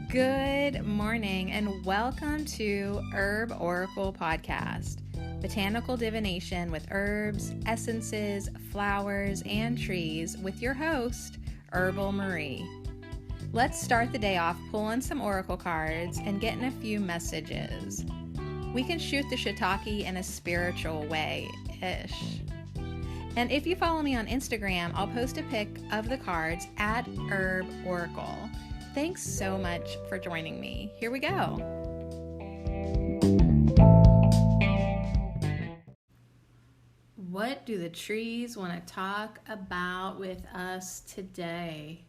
Good morning and welcome to Herb Oracle Podcast, botanical divination with herbs, essences, flowers, and trees with your host, Herbal Marie. Let's start the day off pulling some oracle cards and getting a few messages. We can shoot the shiitake in a spiritual way-ish. And if you follow me on Instagram, I'll post a pic of the cards at Herb Oracle. Thanks so much for joining me. Here we go. What do the trees want to talk about with us today?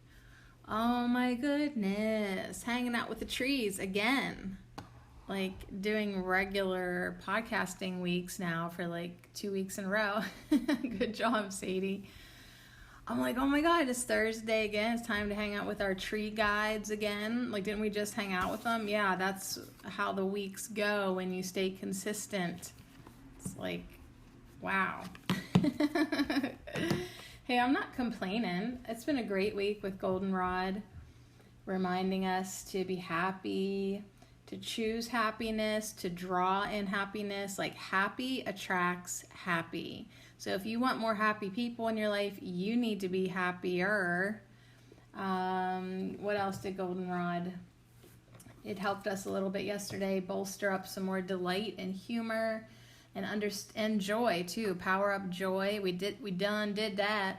Oh my goodness, hanging out with the trees again. Like doing regular podcasting weeks now for like 2 weeks in a row. Good job, Sadie. I'm like, oh my God, it's Thursday again. It's time to hang out with our tree guides again. Like, didn't we just hang out with them? Yeah, that's how the weeks go when you stay consistent. It's like, wow. Hey, I'm not complaining. It's been a great week with Goldenrod, reminding us to be happy, to choose happiness, to draw in happiness. Like, happy attracts happy. So if you want more happy people in your life, you need to be happier. What else did Goldenrod? It helped us a little bit yesterday, bolster up some more delight and humor and joy too. Power up joy. We did that.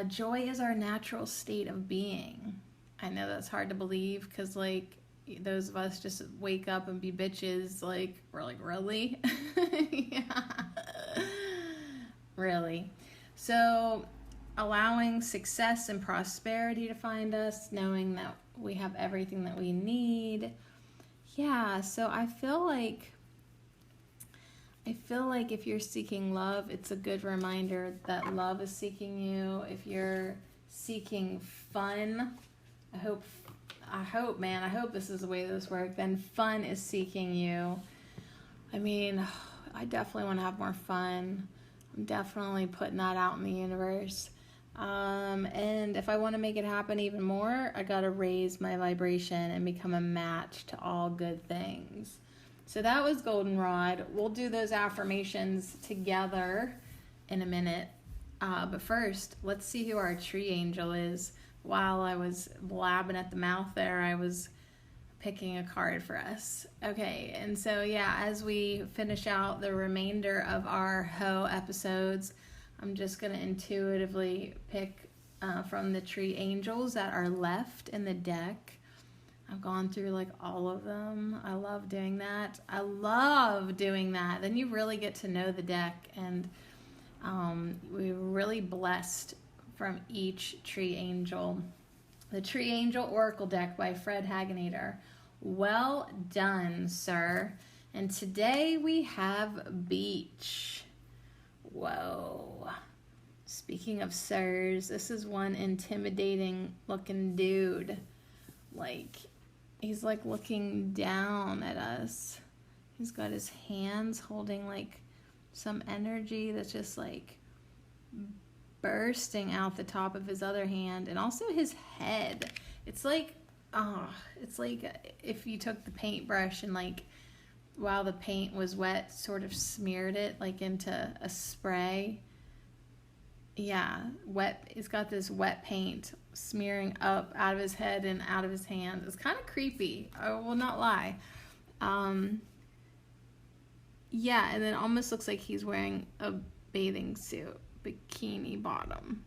Joy is our natural state of being. I know that's hard to believe because like those of us just wake up and be bitches. Like we're like, really? Yeah. Really. So allowing success and prosperity to find us, knowing that we have everything that we need. Yeah, so I feel like if you're seeking love, it's a good reminder that love is seeking you. If you're seeking fun, I hope this is the way this works, then fun is seeking you. I mean, I definitely want to have more fun. I'm definitely putting that out in the universe. And if I want to make it happen even more, I got to raise my vibration and become a match to all good things. So that was Goldenrod. We'll do those affirmations together in a minute. But first, let's see who our tree angel is. While I was blabbing at the mouth there, I was picking a card for us. Okay, and so yeah, as we finish out the remainder of our Ho episodes, I'm just going to intuitively pick from the tree angels that are left in the deck. I've gone through like all of them. I love doing that. Then you really get to know the deck, and we're really blessed from each tree angel. The Tree Angel Oracle Deck by Fred Hagenader. Well done, sir. And today we have Beach. Whoa. Speaking of sirs, this is one intimidating looking dude. Like, he's like looking down at us. He's got his hands holding like some energy that's just like bursting out the top of his other hand, and also his head. It's like if you took the paintbrush and like while the paint was wet sort of smeared it like into a spray. Yeah, wet. He's got this wet paint smearing up out of his head and out of his hands. It's kind of creepy, I will not lie. Yeah, and then it almost looks like he's wearing a bathing suit. Bikini bottom.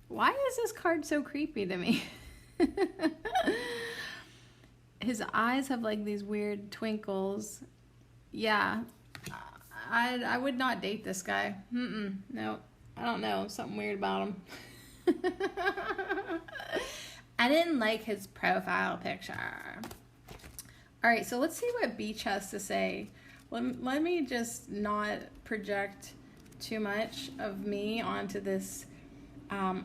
Why is this card so creepy to me? His eyes have like these weird twinkles. Yeah, I would not date this guy. No, I don't know. Something weird about him. I didn't like his profile picture. All right, so let's see what Beach has to say. Let me just not project too much of me onto this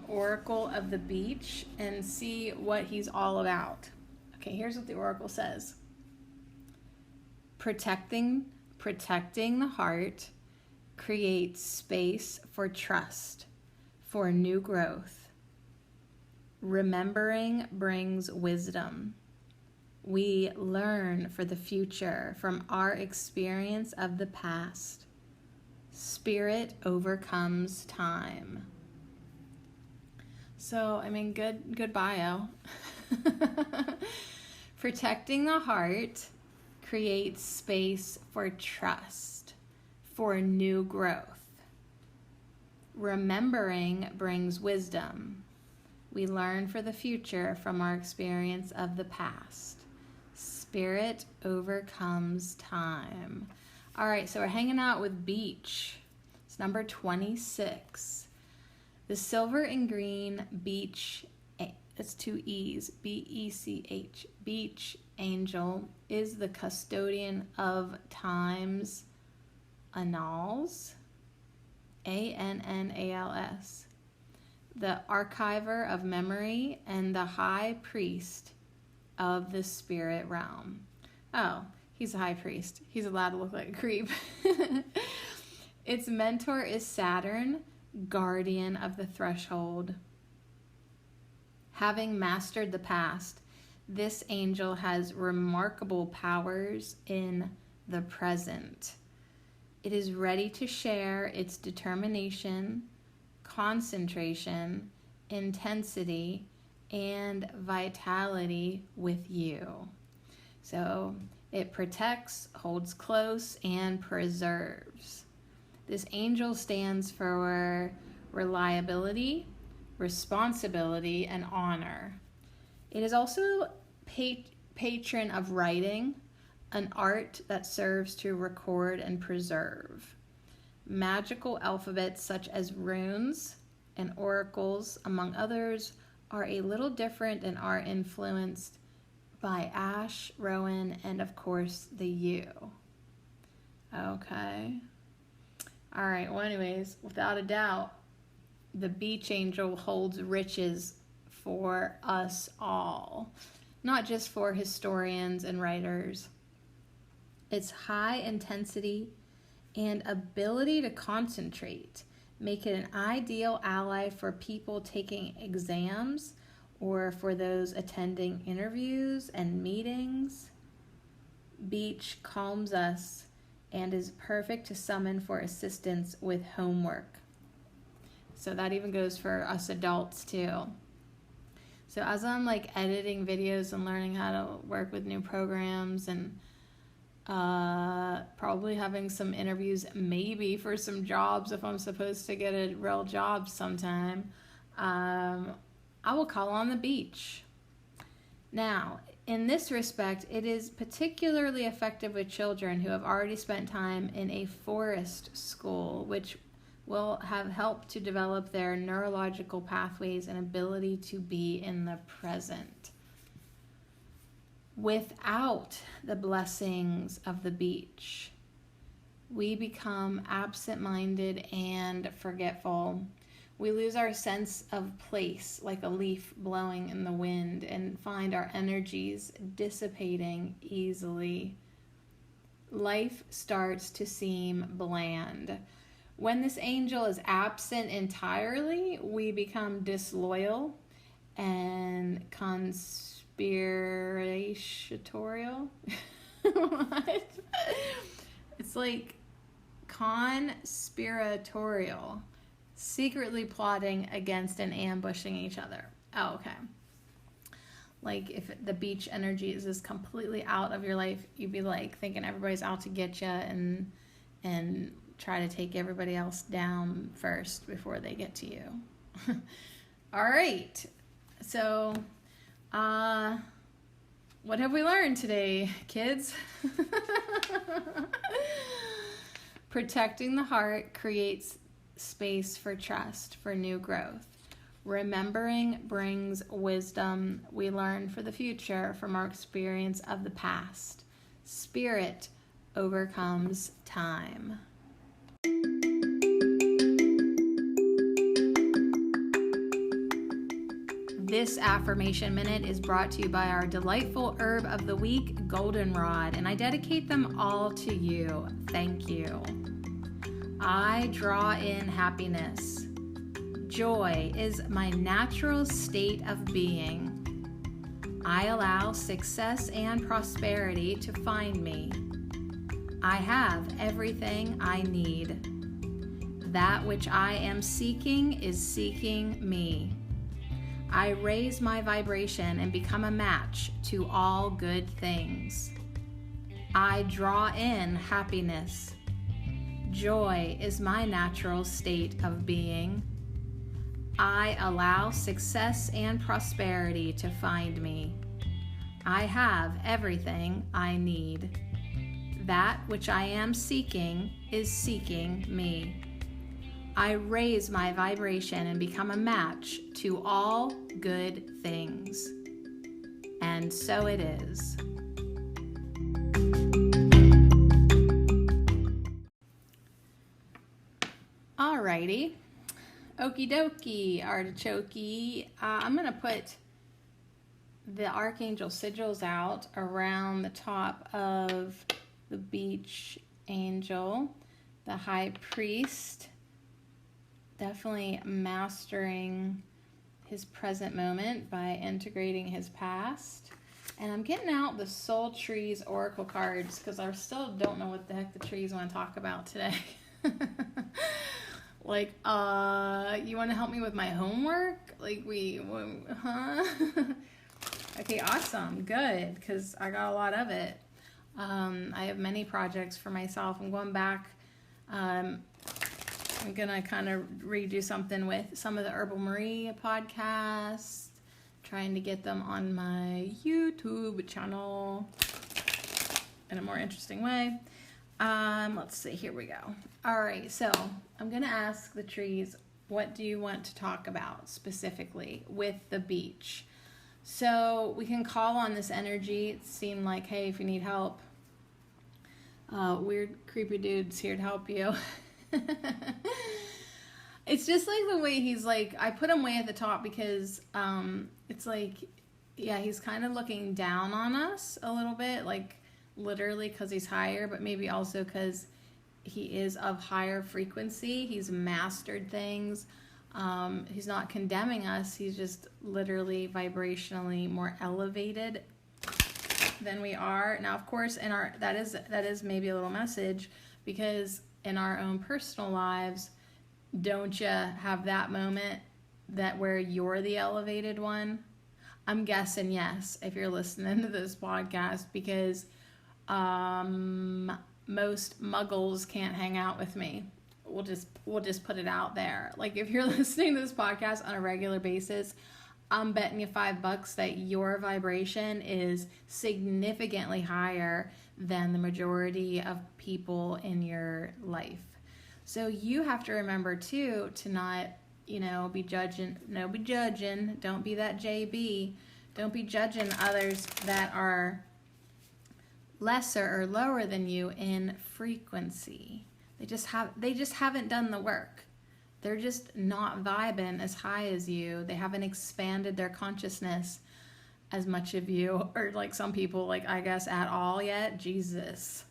oracle of the beach and see what he's all about. Okay, here's what the oracle says. Protecting the heart creates space for trust, for new growth. Remembering brings wisdom. we learn for the future from our experience of the past. Spirit overcomes time. So, good bio. Protecting the heart creates space for trust, for new growth. Remembering brings wisdom. We learn for the future from our experience of the past. Spirit overcomes time. All right, so we're hanging out with Beach. It's number 26. The silver and green beach, it's 2 E's, B-E-C-H, beach angel is the custodian of time's annals, A-N-N-A-L-S, the archiver of memory, and the high priest of the spirit realm. Oh, he's a high priest. He's allowed to look like a creep. Its mentor is Saturn, guardian of the threshold. Having mastered the past, this angel has remarkable powers in the present. It is ready to share its determination, concentration, intensity, and vitality with you. So it protects, holds close, and preserves. This angel stands for reliability, responsibility, and honor. It is also patron of writing, an art that serves to record and preserve. Magical alphabets such as runes and oracles, among others, are a little different and are influenced by Ash, Rowan, and of course the U. Okay. All right, well anyways, without a doubt, the beach angel holds riches for us all, not just for historians and writers. Its high intensity and ability to concentrate make it an ideal ally for people taking exams or for those attending interviews and meetings. Beach calms us and is perfect to summon for assistance with homework. So that even goes for us adults too. So as I'm editing videos and learning how to work with new programs and probably having some interviews maybe for some jobs if I'm supposed to get a real job sometime, I will call on the beach. Now, in this respect, it is particularly effective with children who have already spent time in a forest school, which will have helped to develop their neurological pathways and ability to be in the present. Without the blessings of the beach, we become absent-minded and forgetful. We lose our sense of place like a leaf blowing in the wind and find our energies dissipating easily. Life starts to seem bland. When this angel is absent entirely, we become disloyal and conspiratorial. What? It's like conspiratorial. Secretly plotting against and ambushing each other. Oh, okay. Like if the beach energy is just completely out of your life, you'd be thinking everybody's out to get you and try to take everybody else down first before they get to you. All right. So, what have we learned today, kids? Protecting the heart creates space for trust, for new growth. Remembering brings wisdom. We learn for the future from our experience of the past. Spirit overcomes time. This affirmation minute is brought to you by our delightful herb of the week, goldenrod, and I dedicate them all to you. Thank you. I draw in happiness. Joy is my natural state of being. I allow success and prosperity to find me. I have everything I need. That which I am seeking is seeking me. I raise my vibration and become a match to all good things. I draw in happiness. Joy is my natural state of being. I allow success and prosperity to find me. I have everything I need. That which I am seeking is seeking me. I raise my vibration and become a match to all good things. And so it is. Alrighty. Okie dokie, artichoke. I'm going to put the Archangel sigils out around the top of the beach angel, the high priest, definitely mastering his present moment by integrating his past. And I'm getting out the Soul Trees Oracle cards because I still don't know what the heck the trees want to talk about today. Like, you want to help me with my homework? Like, huh? Okay, awesome, good, because I got a lot of it. I have many projects for myself. I'm going back. I'm going to kind of redo something with some of the Herbal Marie podcasts, trying to get them on my YouTube channel in a more interesting way. Let's see, here we go. All right, so I'm going to ask the trees, what do you want to talk about specifically with the beach? So we can call on this energy. It seemed like, hey, if you need help, weird, creepy dude's here to help you. It's just like the way he's like, I put him way at the top because it's like, yeah, he's kind of looking down on us a little bit, like literally because he's higher, but maybe also because he is of higher frequency. He's mastered things. He's not condemning us. He's just literally vibrationally more elevated than we are. Now, of course, in our that is maybe a little message, because in our own personal lives, don't you have that moment that where you're the elevated one? I'm guessing yes, if you're listening to this podcast, because most muggles can't hang out with me. We'll just put it out there. Like, if you're listening to this podcast on a regular basis, I'm betting you $5 that your vibration is significantly higher than the majority of people in your life. So you have to remember too to not, be judging. No, be judging. Don't be that JB. Don't be judging others that are lesser or lower than you in frequency. They just haven't done the work. They're just not vibing as high as you. They haven't expanded their consciousness as much of you, or like some people, like I guess at all yet. Jesus.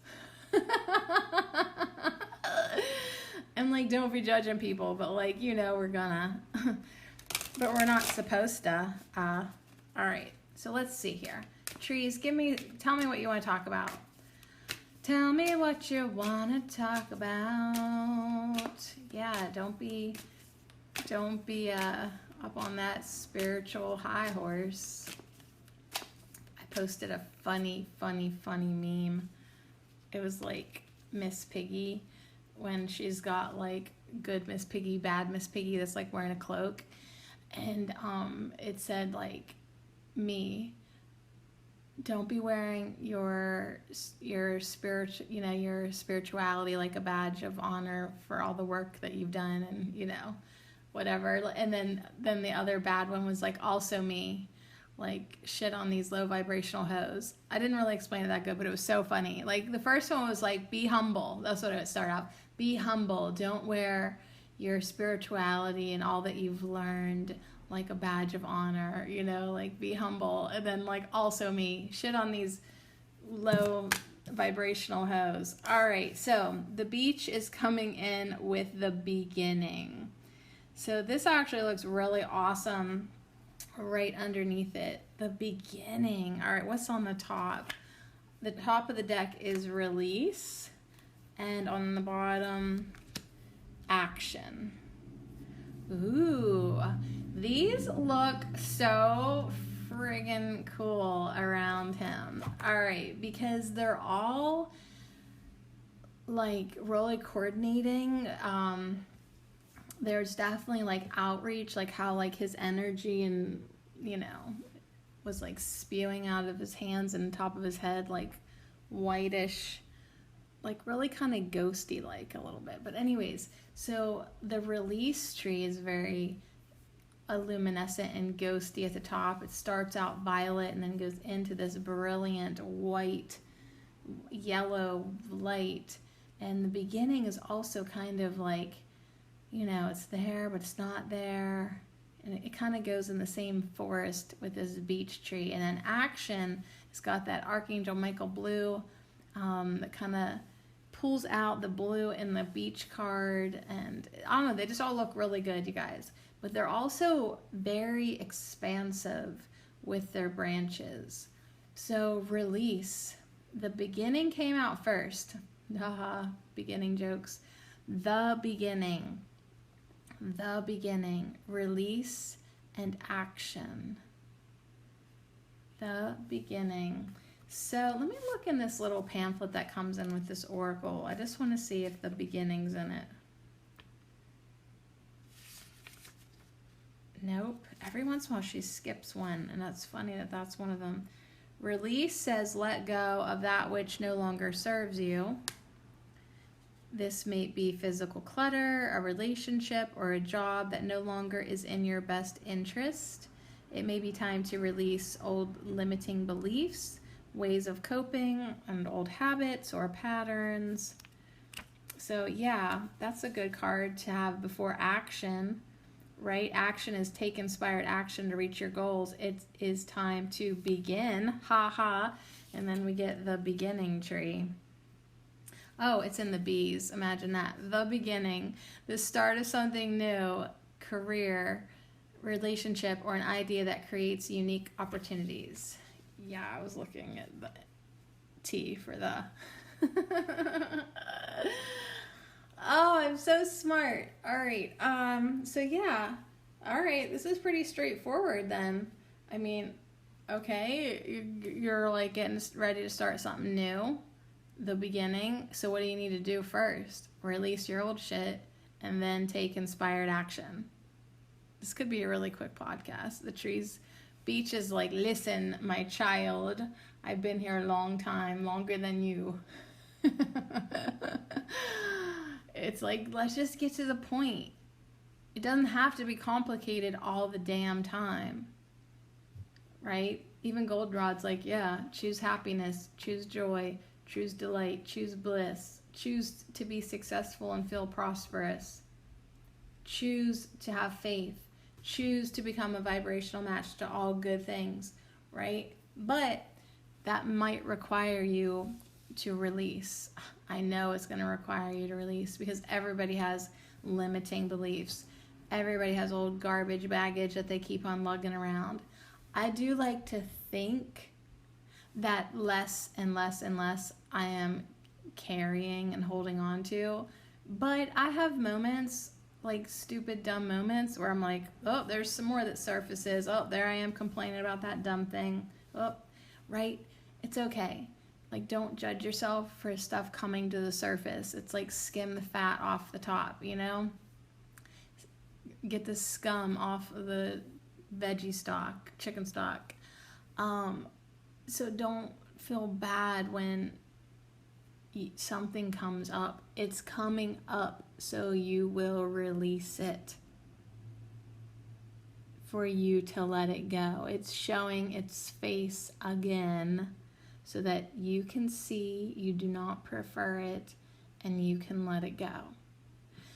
And like, don't be judging people, but like, we're gonna, but we're not supposed to. All right, so let's see here. Trees, tell me what you want to talk about. Tell me what you want to talk about. Yeah, don't be up on that spiritual high horse. I posted a funny meme. It was like Miss Piggy when she's got like good Miss Piggy, bad Miss Piggy that's like wearing a cloak, and it said like, me, don't be wearing your your spirituality like a badge of honor for all the work that you've done, and whatever. And then the other bad one was like, also me, like, shit on these low vibrational hoes. I didn't really explain it that good, but it was so funny. Like, the first one was like, be humble. That's what it would start off. Be humble. Don't wear your spirituality and all that you've learned like a badge of honor, like, be humble. And then like, also me, shit on these low vibrational hoes. All right, so the beach is coming in with the beginning. So this actually looks really awesome right underneath it, the beginning. All right, what's on the top? The top of the deck is release, and on the bottom, action. Ooh, these look so friggin' cool around him. All right, because they're all like really coordinating. There's definitely like outreach, like how like his energy and, you know, was like spewing out of his hands and top of his head, like whitish, like really kind of ghosty like a little bit. But anyways, so the release tree is very luminescent and ghosty at the top. It starts out violet and then goes into this brilliant white, yellow light. And the beginning is also kind of like, you know, it's there, but it's not there. And it kind of goes in the same forest with this beech tree. And then action, it's got that Archangel Michael blue that kind of pulls out the blue in the beech card. And I don't know, they just all look really good, you guys. But they're also very expansive with their branches. So release. The beginning came out first. Haha, beginning jokes. The beginning. The beginning. Release and action. The beginning. So let me look in this little pamphlet that comes in with this oracle. I just want to see if the beginning's in it. Nope. Every once in a while she skips one, and that's funny that that's one of them. Release says let go of that which no longer serves you. This may be physical clutter, a relationship, or a job that no longer is in your best interest. It may be time to release old limiting beliefs, ways of coping, and old habits or patterns. So yeah, that's a good card to have before action, right? Action is take inspired action to reach your goals. It is time to begin, ha ha, and then we get the beginning tree. Oh, it's in the bees. Imagine that. The beginning, the start of something new, career, relationship, or an idea that creates unique opportunities. Yeah, I was looking at the T for the... Oh, I'm so smart. All right. So yeah. All right. This is pretty straightforward then. I mean, okay, you're like getting ready to start something new. The beginning. So what do you need to do first? Release your old shit and then take inspired action. This could be a really quick podcast. The trees, beach is like, listen, my child, I've been here a long time, longer than you. It's like, let's just get to the point. It doesn't have to be complicated all the damn time. Right? Even goldenrod's like, yeah, choose happiness, choose joy, choose delight, choose bliss, choose to be successful and feel prosperous, choose to have faith, choose to become a vibrational match to all good things, right? But that might require you to release. I know it's going to require you to release because everybody has limiting beliefs. Everybody has old garbage baggage that they keep on lugging around. I do like to think that less and less and less I am carrying and holding on to. But I have moments, like stupid, dumb moments, where I'm like, oh, there's some more that surfaces. Oh, there I am complaining about that dumb thing. Oh, right? It's okay. Like, don't judge yourself for stuff coming to the surface. It's like skim the fat off the top, you know? Get the scum off of the veggie stock, chicken stock. So don't feel bad when something comes up. It's coming up, so you will release it. For you to let it go. It's showing its face again so that you can see you do not prefer it and you can let it go.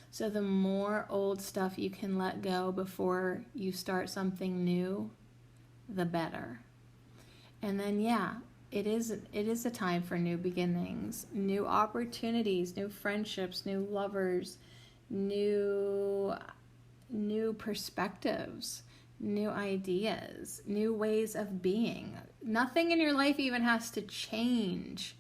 So the more old stuff you can let go before you start something new, the better. And then, yeah, it is a time for new beginnings, new opportunities, new friendships, new lovers, new perspectives, new ideas, new ways of being. Nothing in your life even has to change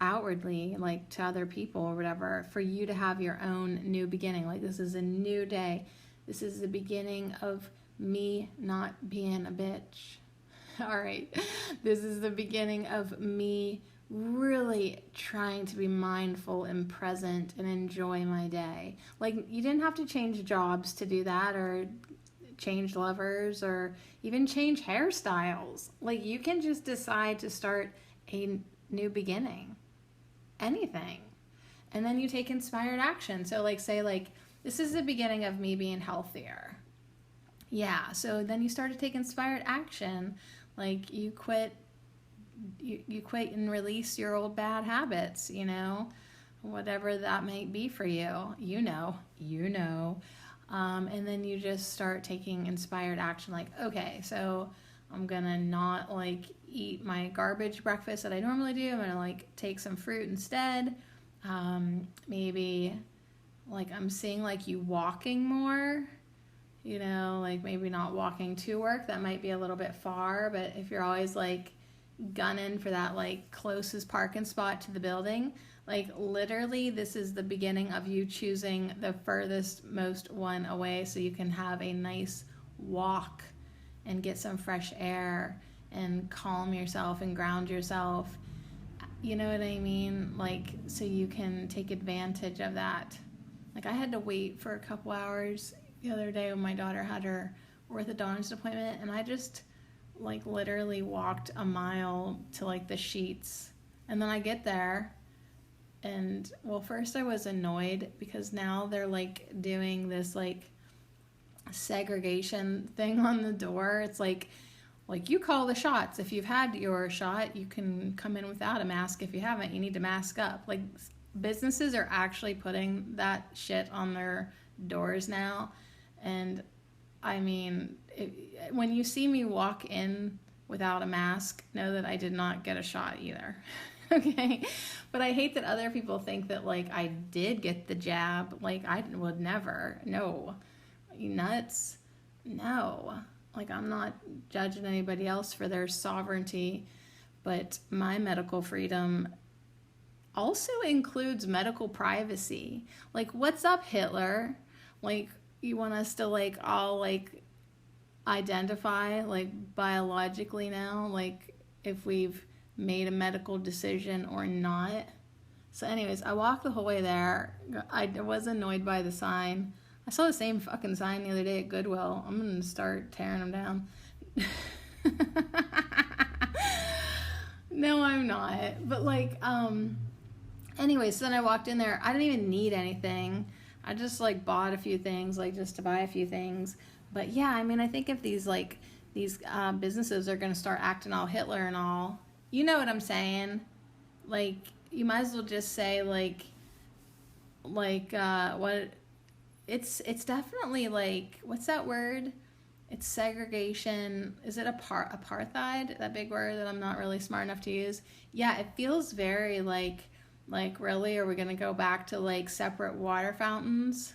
outwardly, like to other people or whatever, for you to have your own new beginning. Like, this is a new day. This is the beginning of me not being a bitch. All right. This is the beginning of me really trying to be mindful and present and enjoy my day. Like, you didn't have to change jobs to do that, or change lovers, or even change hairstyles. Like, you can just decide to start a new beginning. Anything. And then you take inspired action. So like, say like, this is the beginning of me being healthier. Yeah. So then you start to take inspired action. Like, you quit and release your old bad habits, you know, whatever that might be for you, you know. And then you just start taking inspired action. Like, okay, so I'm gonna not like eat my garbage breakfast that I normally do. I'm gonna like take some fruit instead. Maybe like I'm seeing like you walking more, you know, like maybe not walking to work. That might be a little bit far, but if you're always like gunning for that like closest parking spot to the building, like literally this is the beginning of you choosing the furthest most one away, so you can have a nice walk and get some fresh air and calm yourself and ground yourself. You know what I mean? Like, so you can take advantage of that. Like, I had to wait for a couple hours the other day when my daughter had her orthodontist appointment, and I just like literally walked a mile to like the sheets. And then I get there, and well, first I was annoyed because now they're like doing this like segregation thing on the door. It's like you call the shots. If you've had your shot, you can come in without a mask. If you haven't, you need to mask up. Like, businesses are actually putting that shit on their doors now. And I mean, when you see me walk in without a mask, know that I did not get a shot either. Okay? But I hate that other people think that like I did get the jab. Like, I would never. No. You nuts? No. Like, I'm not judging anybody else for their sovereignty, but my medical freedom also includes medical privacy. Like, what's up, Hitler? Like, you want us to like all like identify like biologically now, like if we've made a medical decision or not. So anyways, I walked the whole way there. I was annoyed by the sign. I saw the same fucking sign the other day at Goodwill. I'm going to start tearing them down. No, I'm not. But like, anyways, so then I walked in there. I didn't even need anything. I just like bought a few things, like just to buy a few things. But yeah, I mean, I think if these businesses are going to start acting all Hitler and all, you know what I'm saying? Like, you might as well just say like what. It's definitely like, what's that word? It's segregation. Is it apartheid? That big word that I'm not really smart enough to use. Yeah, it feels very like really, are we gonna go back to like separate water fountains?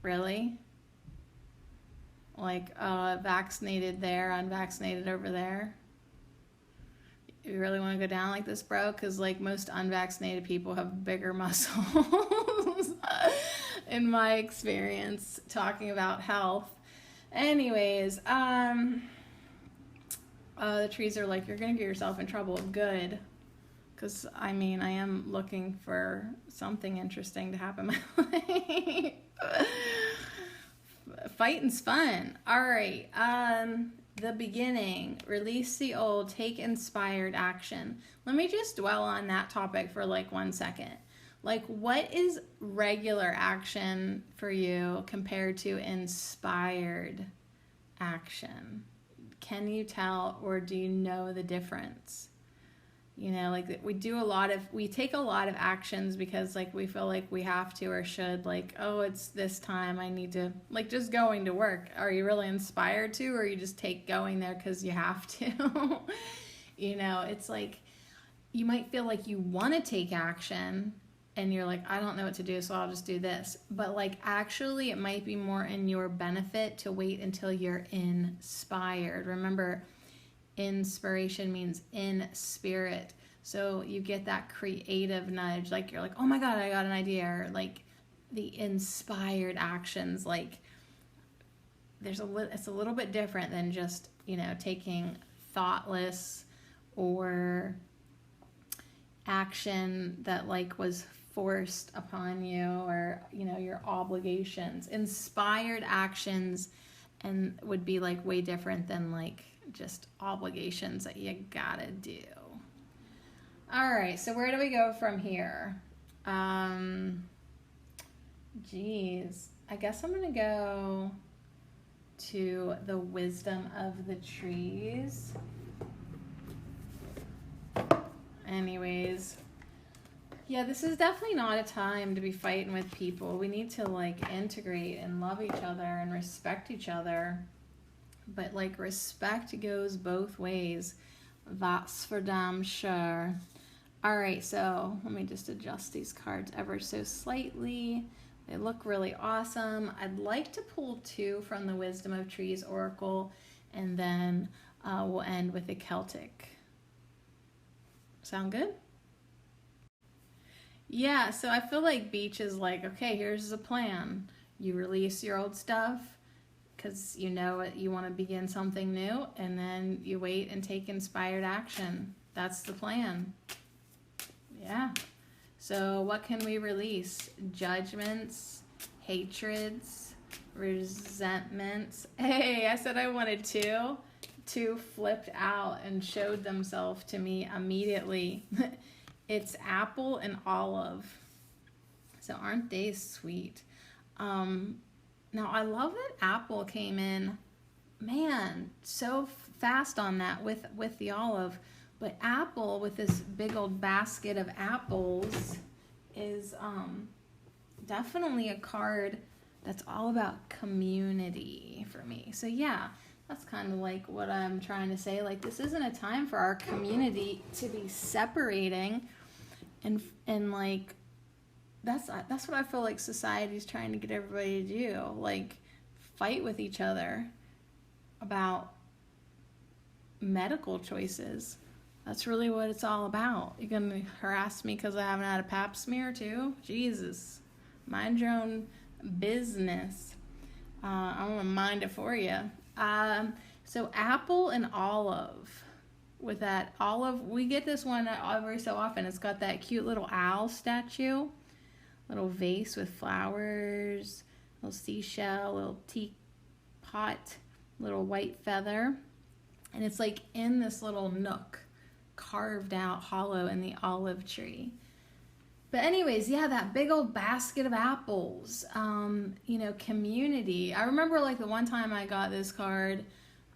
Really? Like vaccinated there, unvaccinated over there? You really want to go down like this, bro? Because like most unvaccinated people have bigger muscles in my experience talking about health. Anyways, the trees are like, you're gonna get yourself in trouble. Good, because I mean, I am looking for something interesting to happen in my life. Fighting's fun. All right. The beginning, release the old, take inspired action. Let me just dwell on that topic for like 1 second. Like, what is regular action for you compared to inspired action? Can you tell, or do you know the difference? You know, like we take a lot of actions because like we feel like we have to or should, like, oh, it's this time I need to, like just going to work. Are you really inspired to, or you just take going there because you have to? You know, it's like you might feel like you want to take action, and you're like, I don't know what to do, so I'll just do this. But like, actually, it might be more in your benefit to wait until you're inspired. Remember, inspiration means in spirit. So you get that creative nudge, like you're like, oh my God, I got an idea, or like the inspired actions. Like it's a little bit different than just, taking thoughtless or action that like was forced upon you, or your obligations. Inspired actions and would be like way different than like just obligations that you gotta do. All right, so where do we go from here? Geez, I guess I'm gonna go to the wisdom of the trees. Anyways, yeah, this is definitely not a time to be fighting with people. We need to like integrate and love each other and respect each other. But like, respect goes both ways. That's for damn sure. All right, so let me just adjust these cards ever so slightly. They look really awesome. I'd like to pull 2 from the Wisdom of Trees Oracle, and then we'll end with the Celtic. Sound good? Yeah, so I feel like Beach is like, okay, here's the plan. You release your old stuff because you want to begin something new, and then you wait and take inspired action. That's the plan. Yeah. So what can we release? Judgments, hatreds, resentments. Hey, I said I wanted 2. 2 flipped out and showed themselves to me immediately. It's apple and olive. So aren't they sweet? Now I love that apple came in, man, so fast on that with the olive. But apple, with this big old basket of apples, is definitely a card that's all about community for me. So yeah, that's kind of like what I'm trying to say. Like, this isn't a time for our community to be separating, and like that's what I feel like society's trying to get everybody to do. Like, fight with each other about medical choices. That's really what it's all about. You're gonna harass me because I haven't had a pap smear too? Jesus. Mind your own business. I'm gonna mind it for you. So apple and olive. With that olive, we get this one every so often. It's got that cute little owl statue. Little vase with flowers. Little seashell, little teapot, little white feather. And it's like in this little nook, carved out hollow in the olive tree. But anyways, yeah, that big old basket of apples, community. I remember like the one time I got this card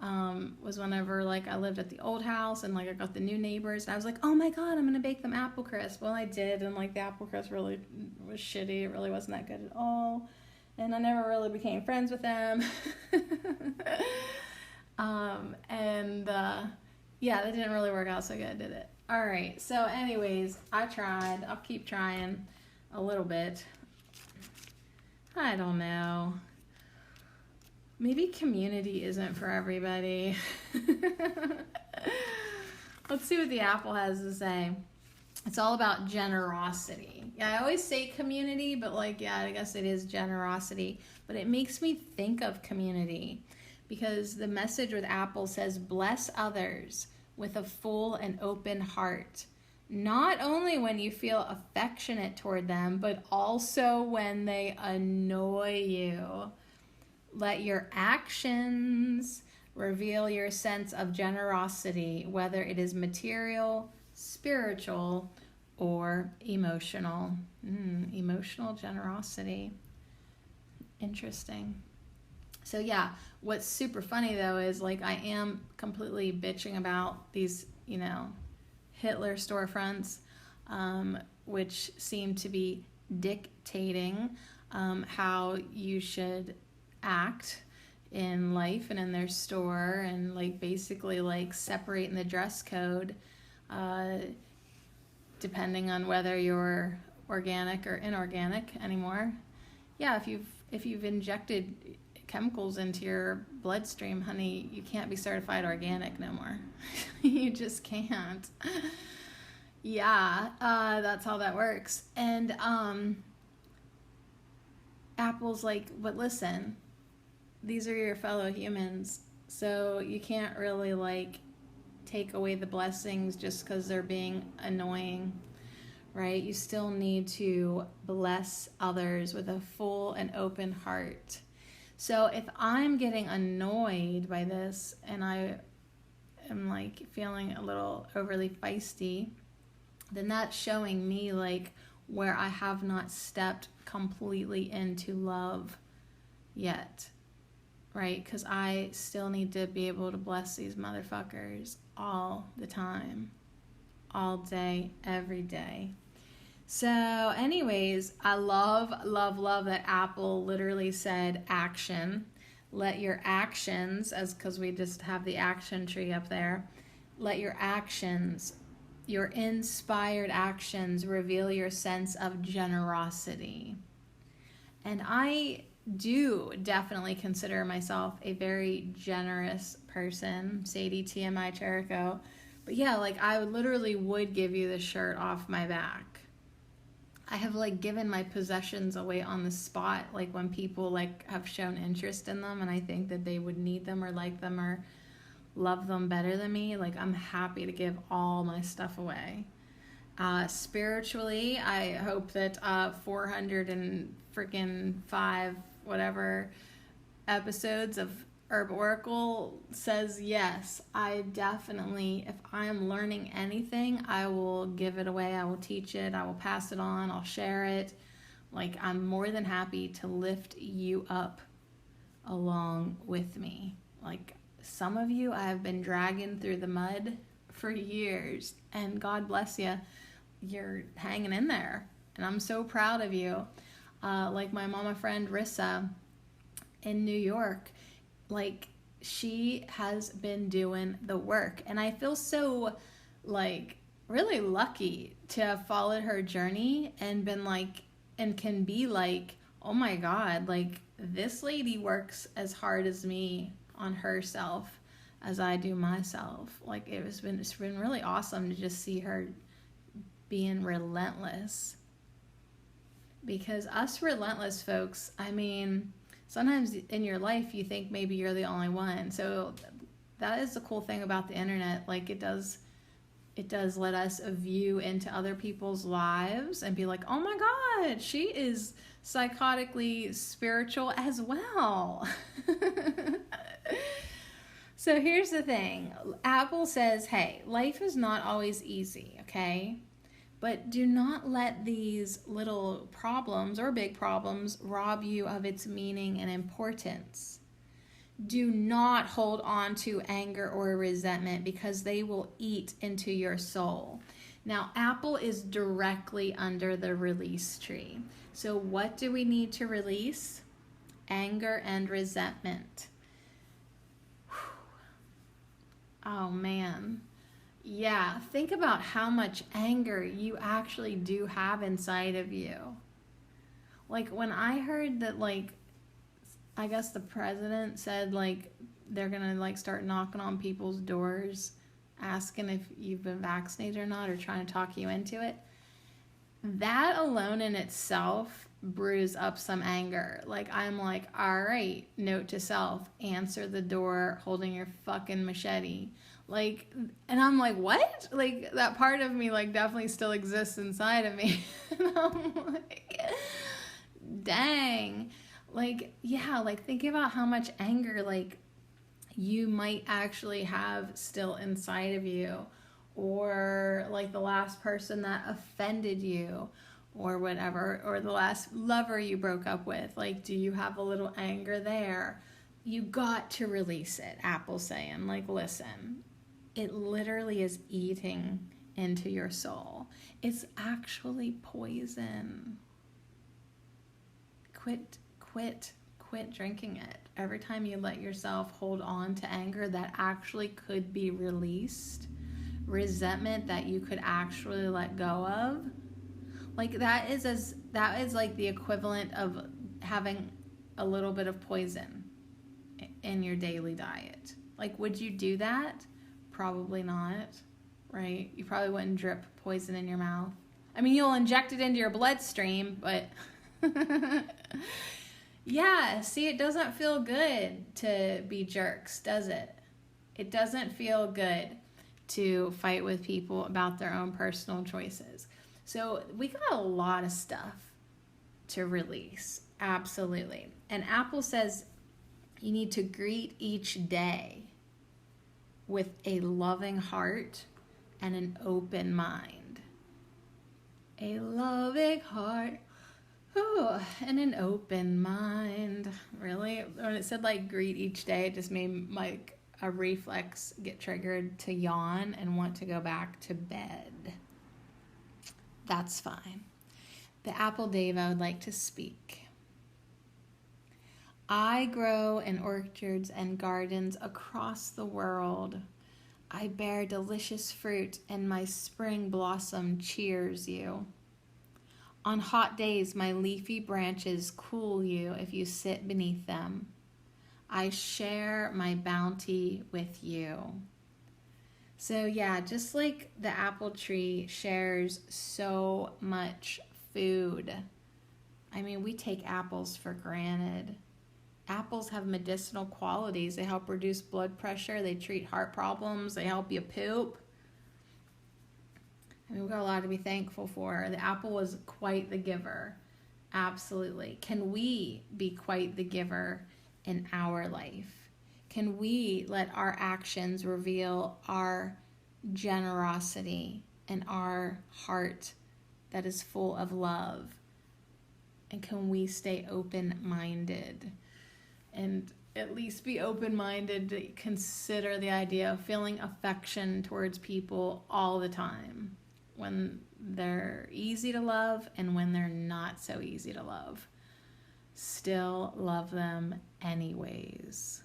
was whenever like I lived at the old house, and like I got the new neighbors, and I was like, oh my God, I'm gonna bake them apple crisp. Well, I did, and like the apple crisp really was shitty. It really wasn't that good at all, and I never really became friends with them. Yeah, that didn't really work out so good, did it? All right, so anyways, I tried. I'll keep trying a little bit. I don't know. Maybe community isn't for everybody. Let's see what the apple has to say. It's all about generosity. Yeah, I always say community, but like, yeah, I guess it is generosity. But it makes me think of community, because the message with apple says, bless others with a full and open heart. Not only when you feel affectionate toward them, but also when they annoy you. Let your actions reveal your sense of generosity, whether it is material, spiritual, or emotional. Emotional generosity. Interesting. So yeah, what's super funny though is like I am completely bitching about these, Hitler storefronts, which seem to be dictating how you should act in life and in their store, and like basically like separating the dress code depending on whether you're organic or inorganic anymore. Yeah, if you've injected chemicals into your bloodstream, honey, you can't be certified organic no more. You just can't. Yeah, that's how that works. And Apple's like, but listen, these are your fellow humans, so you can't really like take away the blessings just because they're being annoying, right? You still need to bless others with a full and open heart. So if I'm getting annoyed by this and I am like feeling a little overly feisty, then that's showing me like where I have not stepped completely into love yet, right? Because I still need to be able to bless these motherfuckers all the time, all day, every day. So anyways, I love that Apple literally said action. Let your actions, as because we just have the action tree up there, let your actions, your inspired actions, reveal your sense of generosity. And I do definitely consider myself a very generous person. Sadie TMI Cherico. But yeah, like I literally would give you the shirt off my back. I have like given my possessions away on the spot, like when people like have shown interest in them and I think that they would need them or like them or love them better than me. Like I'm happy to give all my stuff away. Spiritually, I hope that 405 whatever episodes of Herb Oracle says yes. I definitely, if I am learning anything, I will give it away. I will teach it. I will pass it on. I'll share it. Like I'm more than happy to lift you up along with me. Like some of you I have been dragging through the mud for years, and God bless you. You're hanging in there, and I'm so proud of you. Like my mama friend Rissa in New York, like she has been doing the work, and I feel so like really lucky to have followed her journey and been like, and can be like, oh my God, like this lady works as hard as me on herself as I do myself. Like it's been really awesome to just see her being relentless, because us relentless folks, I mean, sometimes in your life you think maybe you're the only one. So that is the cool thing about the internet. Like it does let us view into other people's lives and be like, oh my God, she is psychotically spiritual as well. So here's the thing. Apple says, hey, life is not always easy, okay? But do not let these little problems or big problems rob you of its meaning and importance. Do not hold on to anger or resentment, because they will eat into your soul. Now, Apple is directly under the release tree. So what do we need to release? Anger and resentment. Oh, man. Yeah, think about how much anger you actually do have inside of you. Like when I heard that, like, I guess the president said like they're gonna like start knocking on people's doors asking if you've been vaccinated or not, or trying to talk you into it. That alone in itself brews up some anger. Like I'm like, all right, note to self, answer the door holding your fucking machete. Like, and I'm like, what? Like that part of me like definitely still exists inside of me. And I'm like, dang. Like, yeah, like think about how much anger like you might actually have still inside of you, or like the last person that offended you or whatever, or the last lover you broke up with. Like, do you have a little anger there? You got to release it. Apple's saying, like, listen, it literally is eating into your soul. It's actually poison. Quit drinking it. Every time you let yourself hold on to anger that actually could be released, resentment that you could actually let go of, Like that is like the equivalent of having a little bit of poison in your daily diet. Like, would you do that? Probably not, right? You probably wouldn't drip poison in your mouth. I mean, you'll inject it into your bloodstream, but yeah, see, it doesn't feel good to be jerks, does it? It doesn't feel good to fight with people about their own personal choices. So we got a lot of stuff to release, absolutely. And Apple says you need to greet each day with a loving heart and an open mind. A loving heart, and an open mind. Really? When it said like greet each day, it just made like a reflex get triggered to yawn and want to go back to bed. That's fine. The Apple Deva would like to speak. I grow in orchards and gardens across the world. I bear delicious fruit, and my spring blossom cheers you. On hot days, my leafy branches cool you if you sit beneath them. I share my bounty with you. So yeah, just like the apple tree shares so much food. I mean, we take apples for granted. Apples have medicinal qualities. They help reduce blood pressure. They treat heart problems. They help you poop. I mean, we've got a lot to be thankful for. The apple was quite the giver. Absolutely. Can we be quite the giver in our life? Can we let our actions reveal our generosity and our heart that is full of love? And can we stay open-minded? And at least be open-minded to consider the idea of feeling affection towards people all the time, when they're easy to love and when they're not so easy to love. Still love them anyways.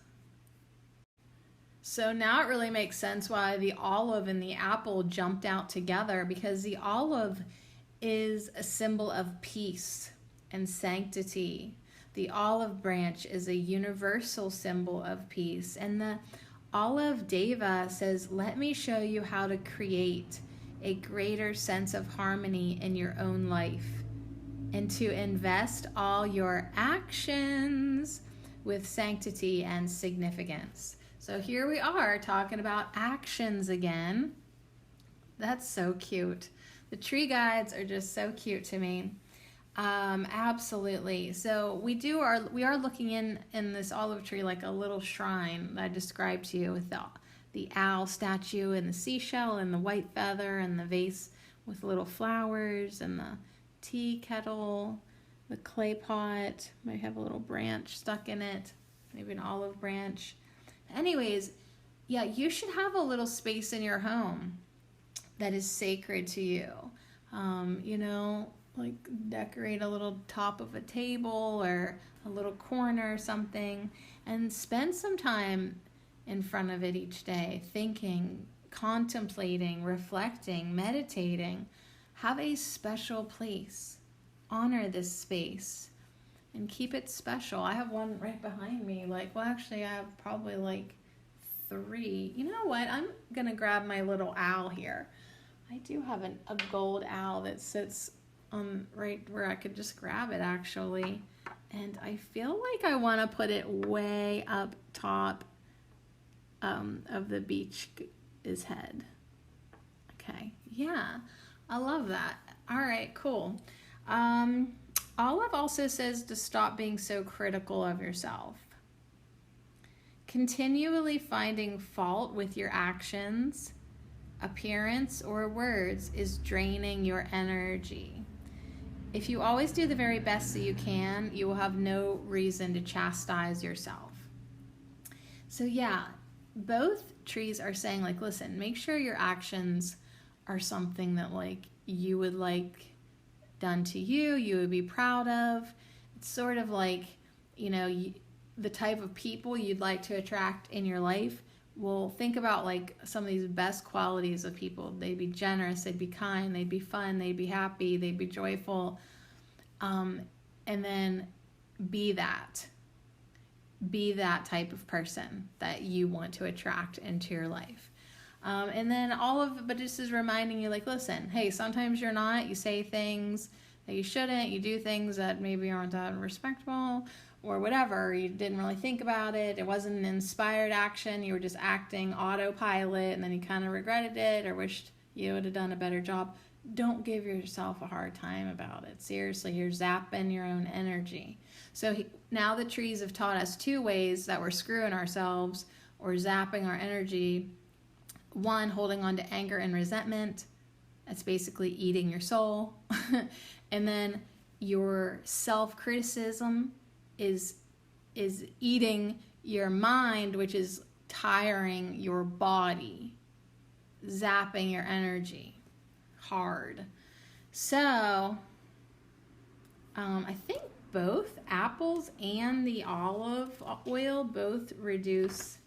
So now it really makes sense why the olive and the apple jumped out together, because the olive is a symbol of peace and sanctity. The olive branch is a universal symbol of peace. And the olive deva says, let me show you how to create a greater sense of harmony in your own life, and to invest all your actions with sanctity and significance. So here we are talking about actions again. That's so cute. The tree guides are just so cute to me. Absolutely. So we are looking in this olive tree like a little shrine that I described to you, with the owl statue and the seashell and the white feather and the vase with little flowers and the tea kettle, the clay pot, might have a little branch stuck in it, maybe an olive branch. Anyways, yeah, you should have a little space in your home that is sacred to you. Like decorate a little top of a table or a little corner or something, and spend some time in front of it each day, thinking, contemplating, reflecting, meditating. Have a special place. Honor this space and keep it special. I have one right behind me. Actually, I have probably 3. You know what? I'm going to grab my little owl here. I do have a gold owl that sits on right where I could just grab it, actually. And I feel like I want to put it way up top of the beach's head. Okay, yeah, I love that. All right, cool. Olive also says to stop being so critical of yourself. Continually finding fault with your actions, appearance, or words is draining your energy. If you always do the very best that you can, you will have no reason to chastise yourself. So yeah, both trees are saying, listen, make sure your actions are something that you would like done to you, you would be proud of. It's sort of the type of people you'd like to attract in your life Well, think about like some of these best qualities of people. They'd be generous, they'd be kind, they'd be fun, they'd be happy, they'd be joyful. And then be that. Be that type of person that you want to attract into your life. And then but this is reminding you, like, listen, hey, sometimes you're not. You say things that you shouldn't. You do things that maybe aren't that respectful or whatever. You didn't really think about it. It wasn't an inspired action. You were just acting autopilot, and then you kind of regretted it or wished you would have done a better job. Don't give yourself a hard time about it. Seriously, you're zapping your own energy. So now the trees have taught us 2 ways that we're screwing ourselves or zapping our energy. One, holding on to anger and resentment. That's basically eating your soul. And then your self-criticism is eating your mind, which is tiring your body, zapping your energy hard. So I think both apples and the olive oil both reduce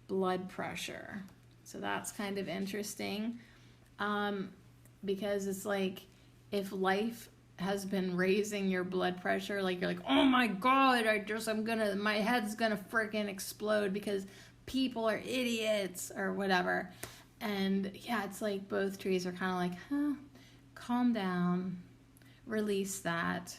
blood pressure. So that's kind of interesting, because it's like if life has been raising your blood pressure, like you're like, oh my God, my head's gonna freaking explode because people are idiots or whatever. And yeah, it's like both trees are kind of like, calm down, release that.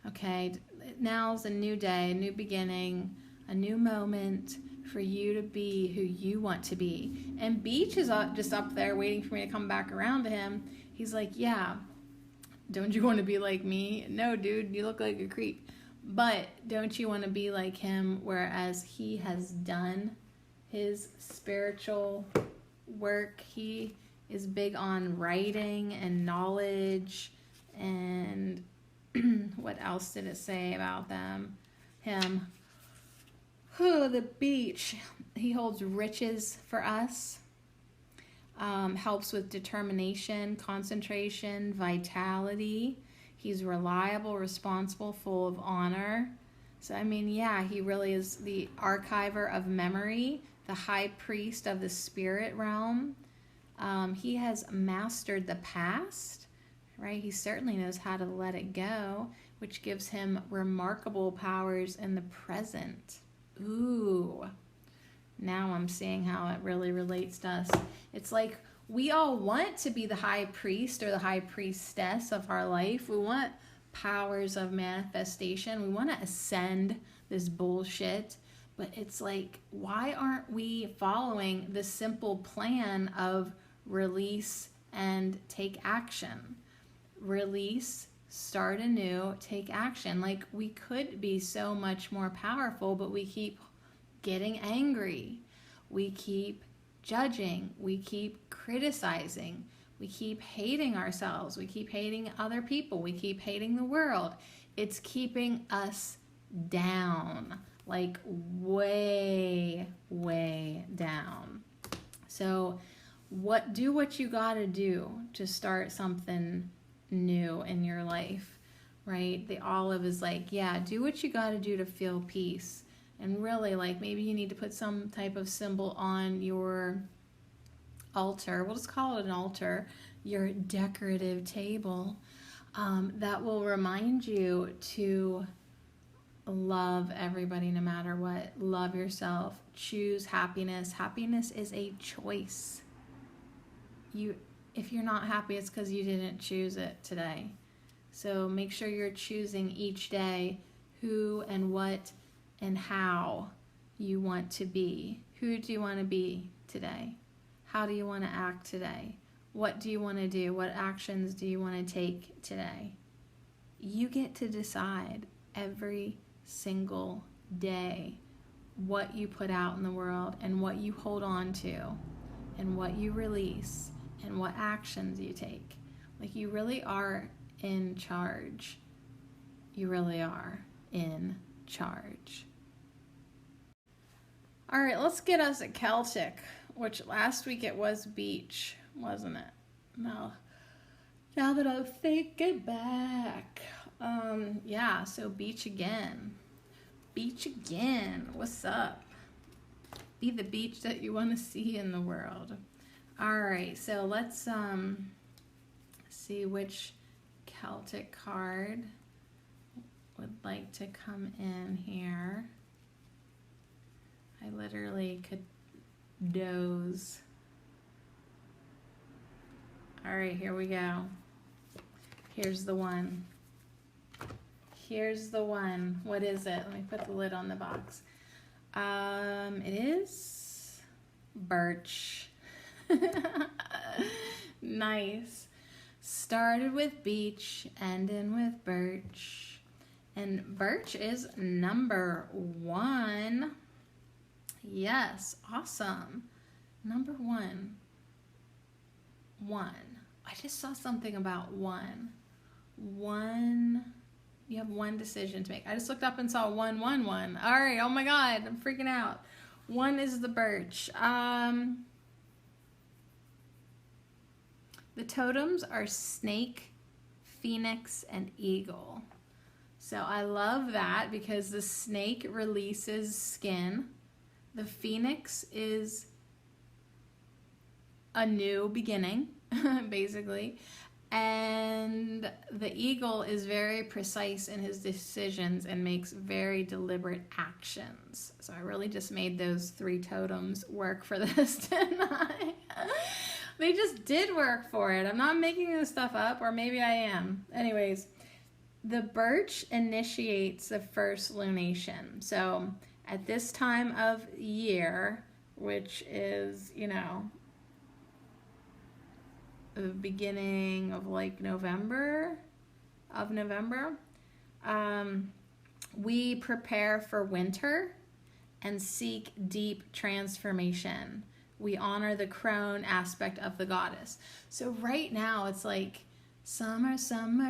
Okay, now's a new day, a new beginning, a new moment for you to be who you want to be. And Beach is just up there waiting for me to come back around to him. He's like, yeah, don't you want to be like me? No, dude, you look like a creep. But don't you want to be like him, whereas he has done his spiritual work? He is big on writing and knowledge. And what else did it say about him? The Beach. He holds riches for us. Helps with determination, concentration, vitality. He's reliable, responsible, full of honor. So, I mean, yeah, he really is the archiver of memory, the high priest of the spirit realm. He has mastered the past, right? He certainly knows how to let it go, which gives him remarkable powers in the present. Ooh, now I'm seeing how it really relates to us. It's like we all want to be the high priest or the high priestess of our life. We want powers of manifestation. We want to ascend this bullshit. But it's like, why aren't we following the simple plan of release and take action? Release, start anew, take action. Like, we could be so much more powerful, but we keep getting angry. We keep judging. We keep criticizing. We keep hating ourselves. We keep hating other people. We keep hating the world. It's keeping us down, like way, way down. So do what you gotta do to start something new in your life, right? The olive is like, yeah, do what you got to do to feel peace. And really, like, maybe you need to put some type of symbol on your altar. We'll just call it an altar, your decorative table, that will remind you to love everybody no matter what. Love yourself. Choose happiness. Happiness is a choice. If you're not happy, it's because you didn't choose it today. So make sure you're choosing each day who and what and how you want to be. Who do you want to be today? How do you want to act today? What do you want to do? What actions do you want to take today? You get to decide every single day what you put out in the world and what you hold on to and what you release and what actions you take. Like, you really are in charge. You really are in charge. All right, let's get us a Celtic, which last week it was Beach, wasn't it? Now that I'm thinking back, so Beach again. Beach again. What's up? Be the beach that you want to see in the world. All right, so let's see which Celtic card would like to come in here. I literally could doze. All right, here we go. Here's the one. Here's the one. What is it? Let me put the lid on the box. It is birch. Nice. Started with beach, ending with birch. And birch is number 1. Yes, awesome. Number 1. 1. I just saw something about 1. 1. You have 1 decision to make. I just looked up and saw 111. All right. Oh my God. I'm freaking out. 1 is the birch. The totems are snake, phoenix, and eagle. So I love that because the snake releases skin. The phoenix is a new beginning, basically. And the eagle is very precise in his decisions and makes very deliberate actions. So I really just made those 3 totems work for this tonight. They just did work for it. I'm not making this stuff up, or maybe I am. Anyways, the birch initiates the first lunation. So at this time of year, which is, the beginning of like November, we prepare for winter and seek deep transformation. We honor the crone aspect of the goddess. So right now it's like summertime,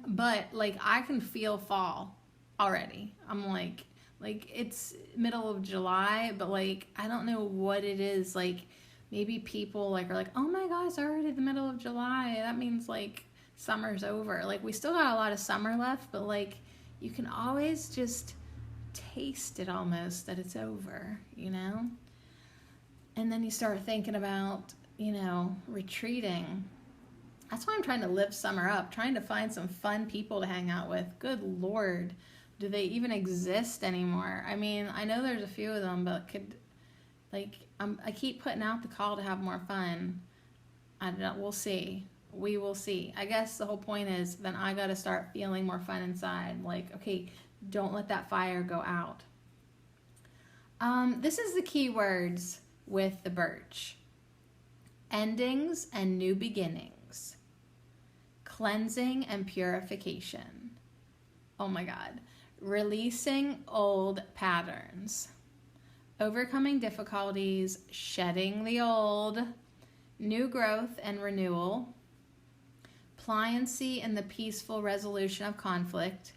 but like I can feel fall already. I'm like it's middle of July, but like I don't know what it is. Like maybe people like are like, oh my God, it's already the middle of July. That means like summer's over. Like we still got a lot of summer left, but like you can always just taste it almost that it's over, And then you start thinking about, retreating. That's why I'm trying to live summer up, trying to find some fun people to hang out with. Good Lord, do they even exist anymore? I mean, I know there's a few of them, but I keep putting out the call to have more fun. I don't know, we'll see. We will see. I guess the whole point is then I got to start feeling more fun inside. Like, okay, don't let that fire go out. This is the key words with the birch. Endings and new beginnings. Cleansing and purification. Oh my God. Releasing old patterns. Overcoming difficulties, shedding the old, new growth and renewal, pliancy and the peaceful resolution of conflict,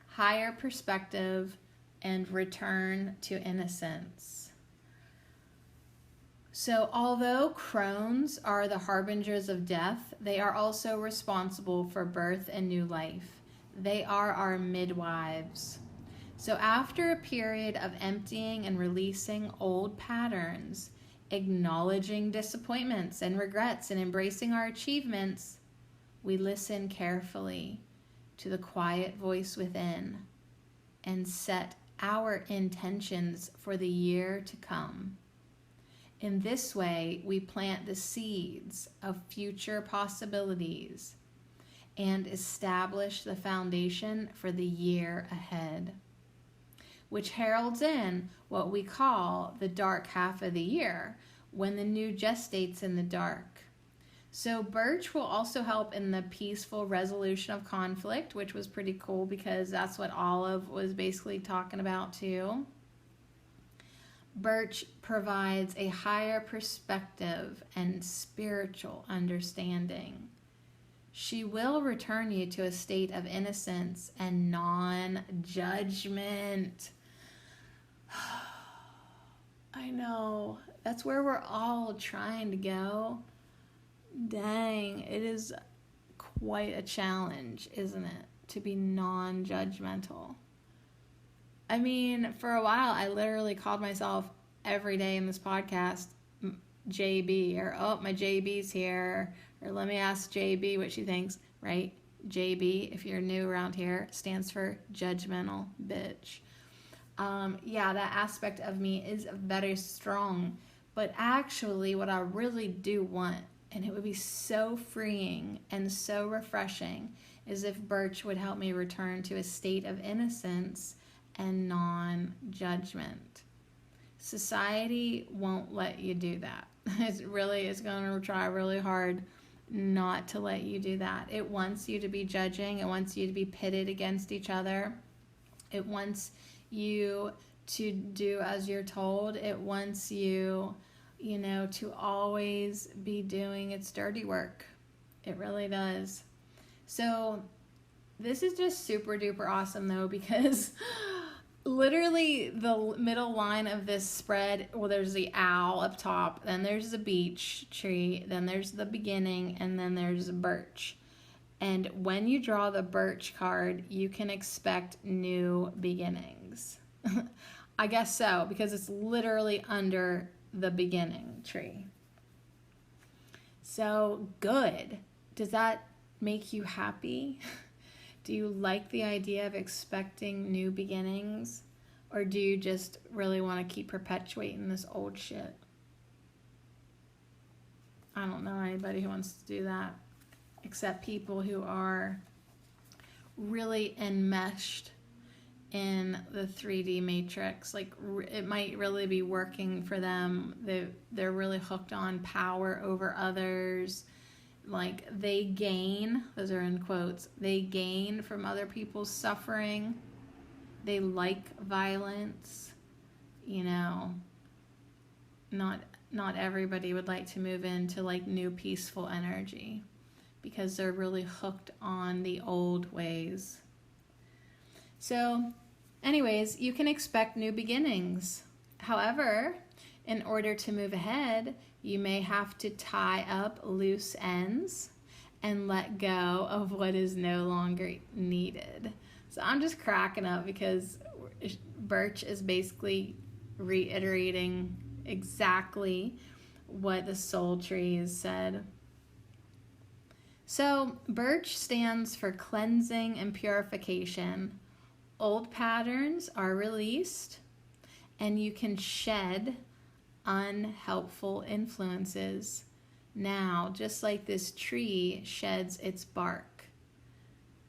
higher perspective, and return to innocence. So although crones are the harbingers of death, they are also responsible for birth and new life. They are our midwives. So after a period of emptying and releasing old patterns, acknowledging disappointments and regrets and embracing our achievements, we listen carefully to the quiet voice within and set our intentions for the year to come. In this way, we plant the seeds of future possibilities and establish the foundation for the year ahead, which heralds in what we call the dark half of the year, when the new gestates in the dark. So birch will also help in the peaceful resolution of conflict, which was pretty cool because that's what Olive was basically talking about too. Birch provides a higher perspective and spiritual understanding. She will return you to a state of innocence and non-judgment. I know. That's where we're all trying to go. Dang, it is quite a challenge, isn't it? To be non-judgmental. I mean, for a while, I literally called myself every day in this podcast, JB, or oh, my JB's here, or let me ask JB what she thinks, right? JB, if you're new around here, stands for judgmental bitch. Yeah, that aspect of me is very strong. But actually, what I really do want, and it would be so freeing and so refreshing, is if Birch would help me return to a state of innocence and non-judgment. Society won't let you do that. It's going to try really hard not to let you do that. It wants you to be judging. It wants you to be pitted against each other. It wants you to do as you're told. It wants you, to always be doing its dirty work. It really does. So this is just super duper awesome though, because literally the middle line of this spread, well, there's the owl up top, then there's the beech tree, then there's the beginning, and then there's the birch. And when you draw the birch card, you can expect new beginnings. I guess so, because it's literally under the beginning tree. So good. Does that make you happy? Do you like the idea of expecting new beginnings? Or do you just really want to keep perpetuating this old shit? I don't know anybody who wants to do that, except people who are really enmeshed in the 3D matrix. Like, it might really be working for them. They're really hooked on power over others. Like, they gain, those are in quotes, they gain from other people's suffering. They like violence. Not everybody would like to move into like new peaceful energy, because they're really hooked on the old ways. So, anyways, you can expect new beginnings. However, in order to move ahead, you may have to tie up loose ends and let go of what is no longer needed. So I'm just cracking up because Birch is basically reiterating exactly what the soul tree has said. So Birch stands for cleansing and purification. Old patterns are released, and you can shed unhelpful influences now, just like this tree sheds its bark.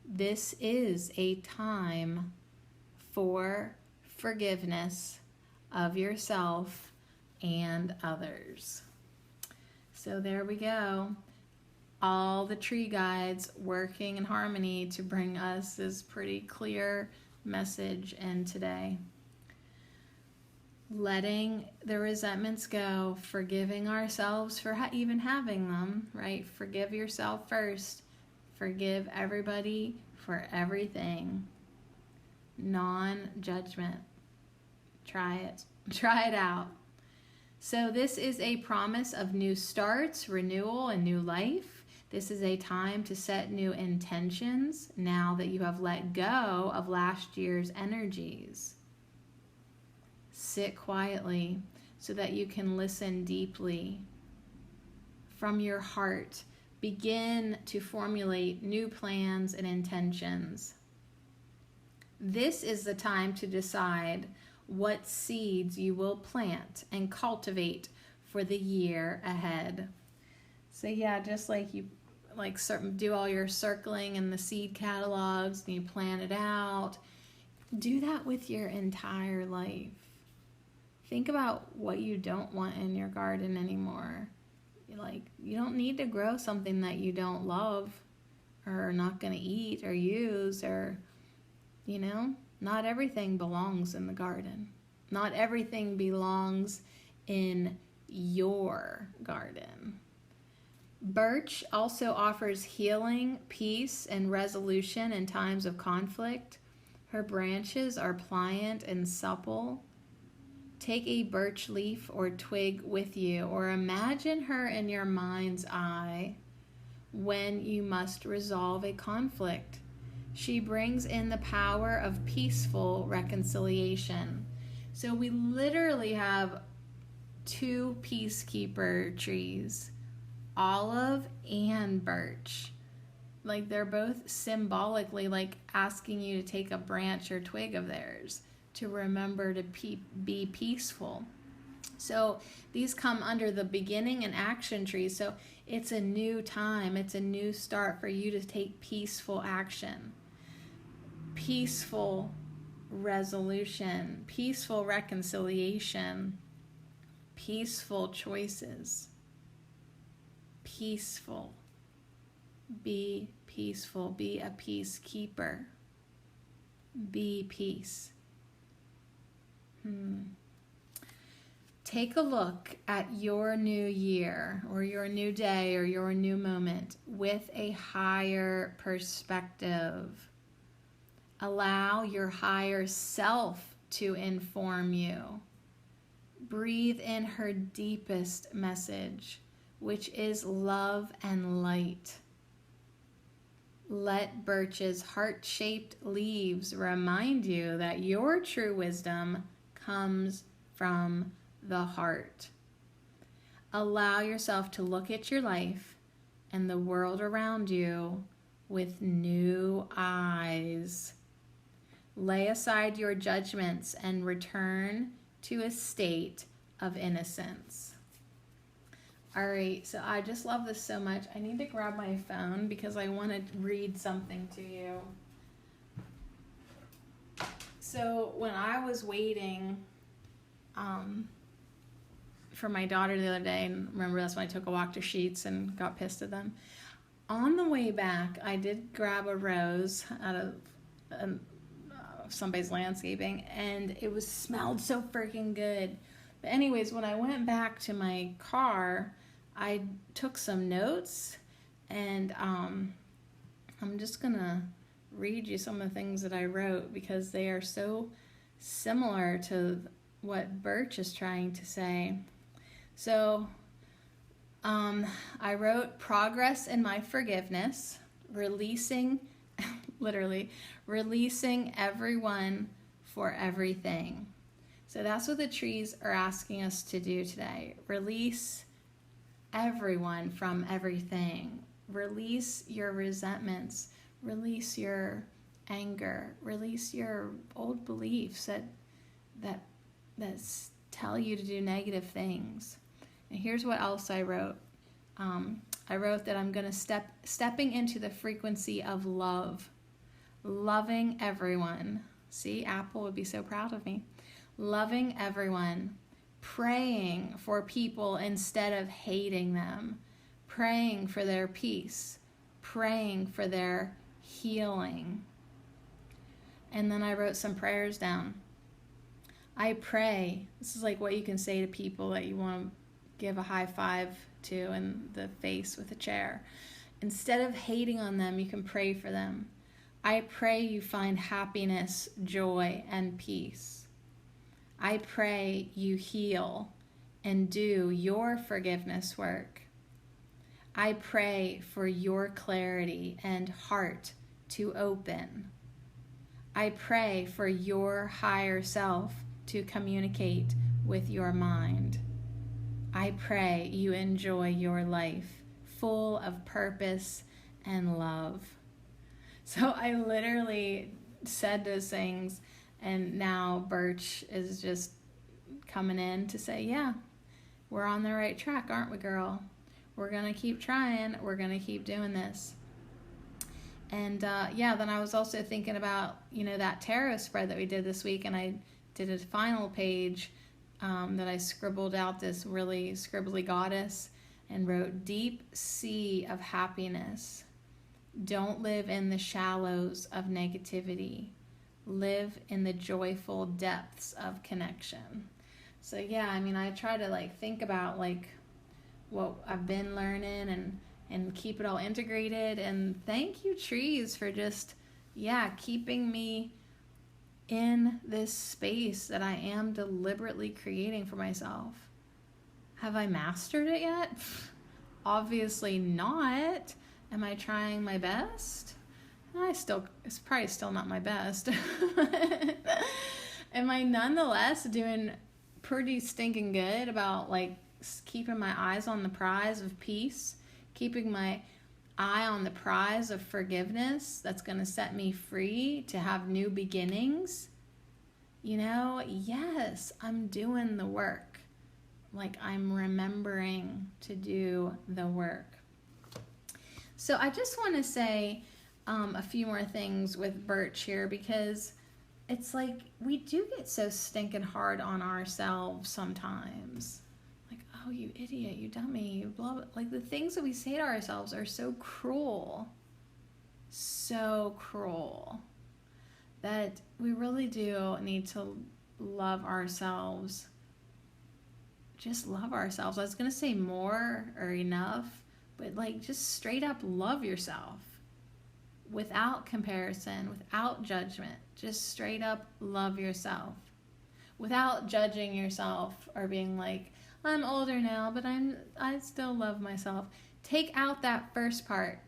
This is a time for forgiveness of yourself and others. So there we go. All the tree guides working in harmony to bring us this pretty clear message in today. Letting the resentments go, forgiving ourselves for even having them, right? Forgive yourself first. Forgive everybody for everything. Non-judgment. Try it. Try it out. So this is a promise of new starts, renewal, and new life. This is a time to set new intentions now that you have let go of last year's energies. Sit quietly so that you can listen deeply. From your heart, begin to formulate new plans and intentions. This is the time to decide what seeds you will plant and cultivate for the year ahead. So yeah, just like you do all your circling in the seed catalogs and you plan it out, do that with your entire life. Think about what you don't want in your garden anymore. Like, you don't need to grow something that you don't love or are not going to eat or use, or, not everything belongs in the garden. Not everything belongs in your garden. Birch also offers healing, peace, and resolution in times of conflict. Her branches are pliant and supple. Take a birch leaf or twig with you, or imagine her in your mind's eye when you must resolve a conflict. She brings in the power of peaceful reconciliation. So we literally have two peacekeeper trees, olive and birch. Like they're both symbolically like asking you to take a branch or twig of theirs to remember to be peaceful. So these come under the beginning and action trees. So it's a new time. It's a new start for you to take peaceful action, peaceful resolution, peaceful reconciliation, peaceful choices. Peaceful. Be peaceful. Be a peacekeeper. Be peace. Take a look at your new year or your new day or your new moment with a higher perspective. Allow your higher self to inform you. Breathe in her deepest message, which is love and light. Let birch's heart-shaped leaves remind you that your true wisdom comes from the heart. Allow yourself to look at your life and the world around you with new eyes. Lay aside your judgments and return to a state of innocence. All right, so I just love this so much. I need to grab my phone because I want to read something to you. So when I was waiting for my daughter the other day, and remember that's when I took a walk to Sheets and got pissed at them. On the way back, I did grab a rose out of somebody's landscaping, and it was smelled so freaking good. But anyways, when I went back to my car, I took some notes, and I'm just gonna read you some of the things that I wrote because they are so similar to what Birch is trying to say. So I wrote progress in my forgiveness, releasing, literally, releasing everyone for everything. So that's what the trees are asking us to do today. Release everyone from everything. Release your resentments. Release your anger. Release your old beliefs that tell you to do negative things. And here's what else I wrote. I wrote that I'm going to stepping into the frequency of love. Loving everyone. See, Apple would be so proud of me. Loving everyone. Praying for people instead of hating them. Praying for their peace. Praying for their healing. And then I wrote some prayers down. I pray. This is like what you can say to people that you want to give a high five to in the face with a chair. Instead of hating on them, you can pray for them. I pray you find happiness, joy, and peace. I pray you heal and do your forgiveness work. I pray for your clarity and heart to open. I pray for your higher self to communicate with your mind. I pray you enjoy your life full of purpose and love. So I literally said those things, and now Birch is just coming in to say, yeah, we're on the right track, aren't we, girl? We're going to keep trying. We're going to keep doing this. And then I was also thinking about, that tarot spread that we did this week, and I did a final page that I scribbled out this really scribbly goddess and wrote, deep sea of happiness. Don't live in the shallows of negativity. Live in the joyful depths of connection. So I try to think about what I've been learning and keep it all integrated. And thank you, trees, for just, keeping me in this space that I am deliberately creating for myself. Have I mastered it yet? Obviously not. Am I trying my best? It's probably still not my best. Am I nonetheless doing pretty stinking good about like keeping my eyes on the prize of peace, keeping my eye on the prize of forgiveness that's going to set me free to have new beginnings. You know, yes, I'm doing the work. Like I'm remembering to do the work. So I just want to say a few more things with Birch here, because it's like we do get so stinking hard on ourselves sometimes. Like, oh, you idiot, you dummy, you blah, blah. Like the things that we say to ourselves are so cruel. So cruel. That we really do need to love ourselves. Just love ourselves. I was going to say more or enough, but like just straight up love yourself. Without comparison, without judgment. Just straight up love yourself. Without judging yourself or being like, I'm older now, but I still love myself. Take out that first part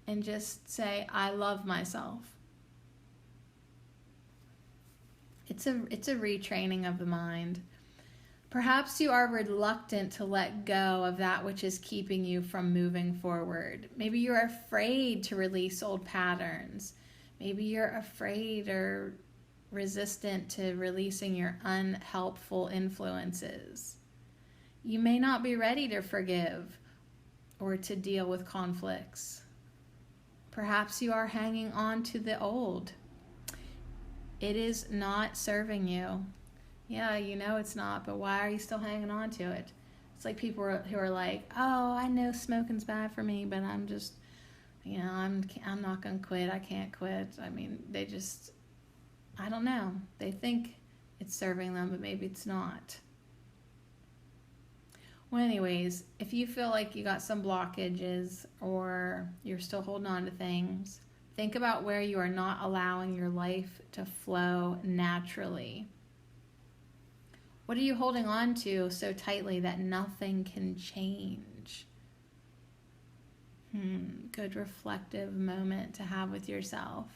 and just say, I love myself. It's a retraining of the mind. Perhaps you are reluctant to let go of that which is keeping you from moving forward. Maybe you're afraid to release old patterns. Maybe you're afraid or resistant to releasing your unhelpful influences. You may not be ready to forgive or to deal with conflicts. Perhaps you are hanging on to the old. It is not serving you. Yeah, you know it's not, but why are you still hanging on to it? It's like people who are like, oh, I know smoking's bad for me, but I'm just, you know, I'm not going to quit. I can't quit. I mean, they just, I don't know. They think it's serving them, but maybe it's not. Well, anyways, if you feel like you got some blockages or you're still holding on to things, think about where you are not allowing your life to flow naturally. What are you holding on to so tightly that nothing can change? Good reflective moment to have with yourself.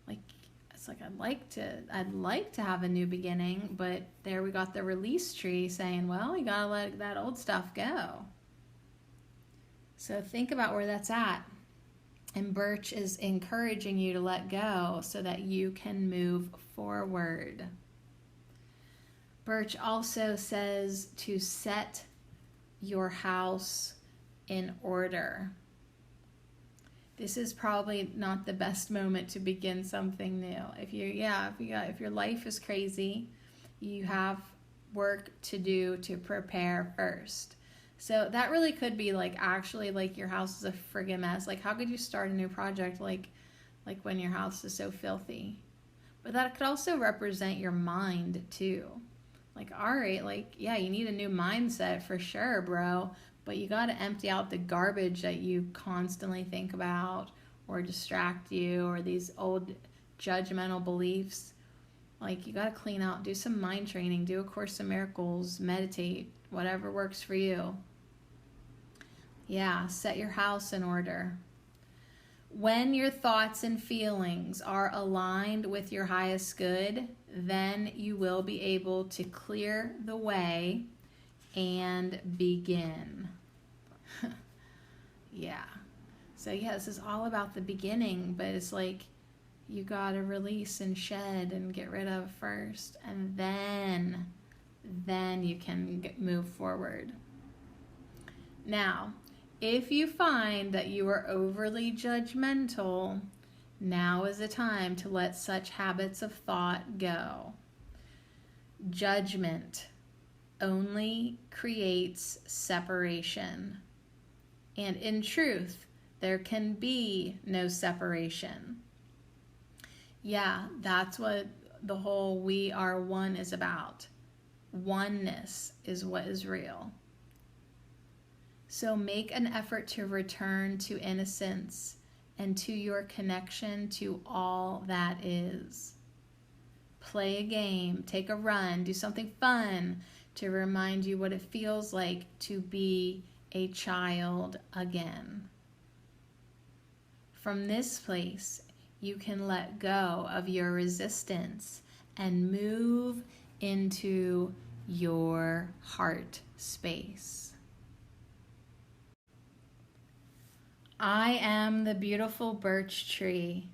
Like, it's like I'd like to have a new beginning, but there we got the release tree saying, well, you gotta let that old stuff go. So think about where that's at. And Birch is encouraging you to let go so that you can move forward. Birch also says to set your house in order. This is probably not the best moment to begin something new. If your life is crazy, you have work to do to prepare first. So that really could be like actually like your house is a friggin' mess. Like how could you start a new project like when your house is so filthy? But that could also represent your mind too. Like, all right, like, yeah, you need a new mindset for sure, bro. But you got to empty out the garbage that you constantly think about or distract you or these old judgmental beliefs. Like, you got to clean out, do some mind training, do a Course in Miracles, meditate, whatever works for you. Yeah, set your house in order. When your thoughts and feelings are aligned with your highest good, then you will be able to clear the way and begin. Yeah. So yeah, this is all about the beginning, but it's like you got to release and shed and get rid of first, and then you can move forward. Now, if you find that you are overly judgmental, now is the time to let such habits of thought go. Judgment only creates separation. And in truth, there can be no separation. Yeah, that's what the whole we are one is about. Oneness is what is real. So make an effort to return to innocence and to your connection to all that is. Play a game, take a run, do something fun to remind you what it feels like to be a child again. From this place, you can let go of your resistance and move into your heart space. I am the beautiful birch tree.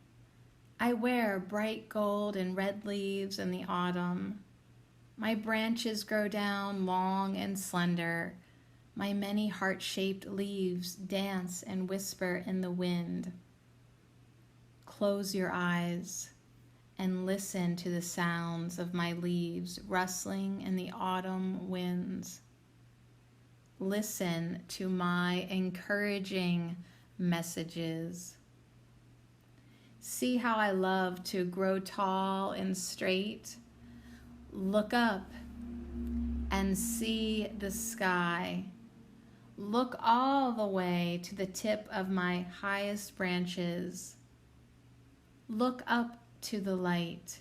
I wear bright gold and red leaves in the autumn. My branches grow down long and slender. My many heart-shaped leaves dance and whisper in the wind. Close your eyes and listen to the sounds of my leaves rustling in the autumn winds. Listen to my encouraging messages. See how I love to grow tall and straight. Look up and see the sky. Look all the way to the tip of my highest branches. Look up to the light.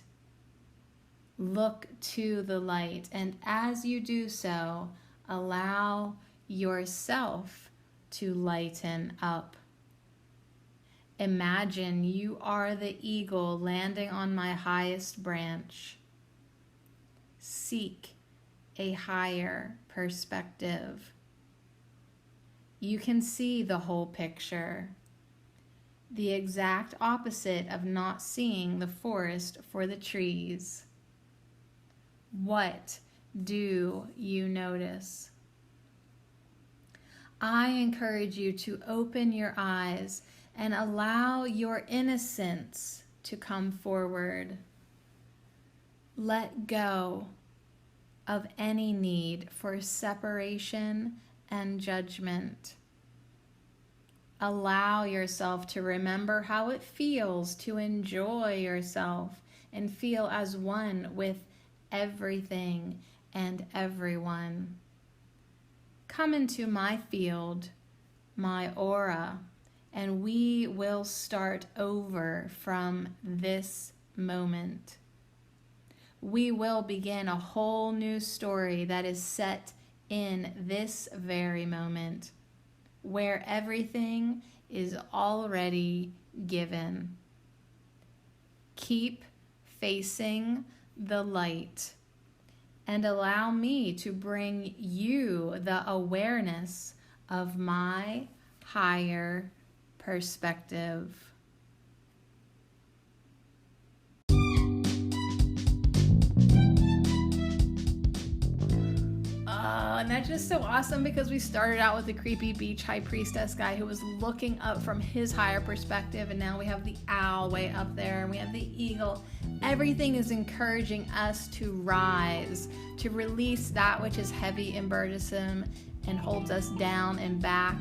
Look to the light, and as you do so, allow yourself to lighten up. Imagine you are the eagle landing on my highest branch. Seek a higher perspective. You can see the whole picture. The exact opposite of not seeing the forest for the trees. What do you notice? I encourage you to open your eyes and allow your innocence to come forward. Let go of any need for separation and judgment. Allow yourself to remember how it feels to enjoy yourself and feel as one with everything and everyone. Come into my field, my aura, and we will start over from this moment. We will begin a whole new story that is set in this very moment, where everything is already given. Keep facing the light and allow me to bring you the awareness of my higher perspective. And that's just so awesome because we started out with the creepy beach high priestess guy who was looking up from his higher perspective, and now we have the owl way up there, and we have the eagle. Everything is encouraging us to rise, to release that which is heavy and burdensome and holds us down and back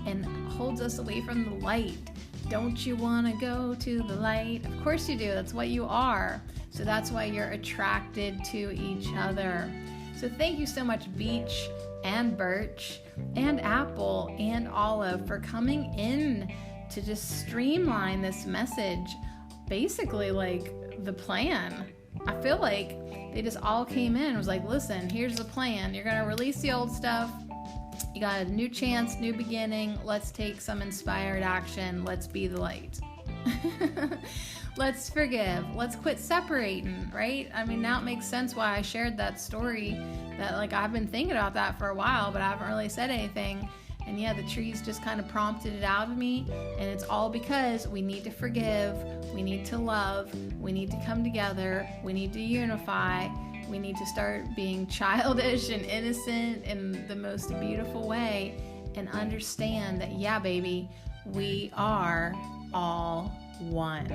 and holds us away from the light. Don't you want to go to the light? Of course you do. That's what you are. So that's why you're attracted to each other. So thank you so much, beech and birch and apple and olive, for coming in to just streamline this message. Basically, like the plan. I feel like they just all came in and was like, listen, here's the plan. You're going to release the old stuff. You got a new chance, new beginning. Let's take some inspired action. Let's be the light. Let's forgive. Let's quit separating, right? I mean, now it makes sense why I shared that story, that like I've been thinking about that for a while, but I haven't really said anything. And yeah, the trees just kind of prompted it out of me. And it's all because we need to forgive. We need to love. We need to come together. We need to unify. We need to start being childish and innocent in the most beautiful way and understand that, yeah, baby, we are all one.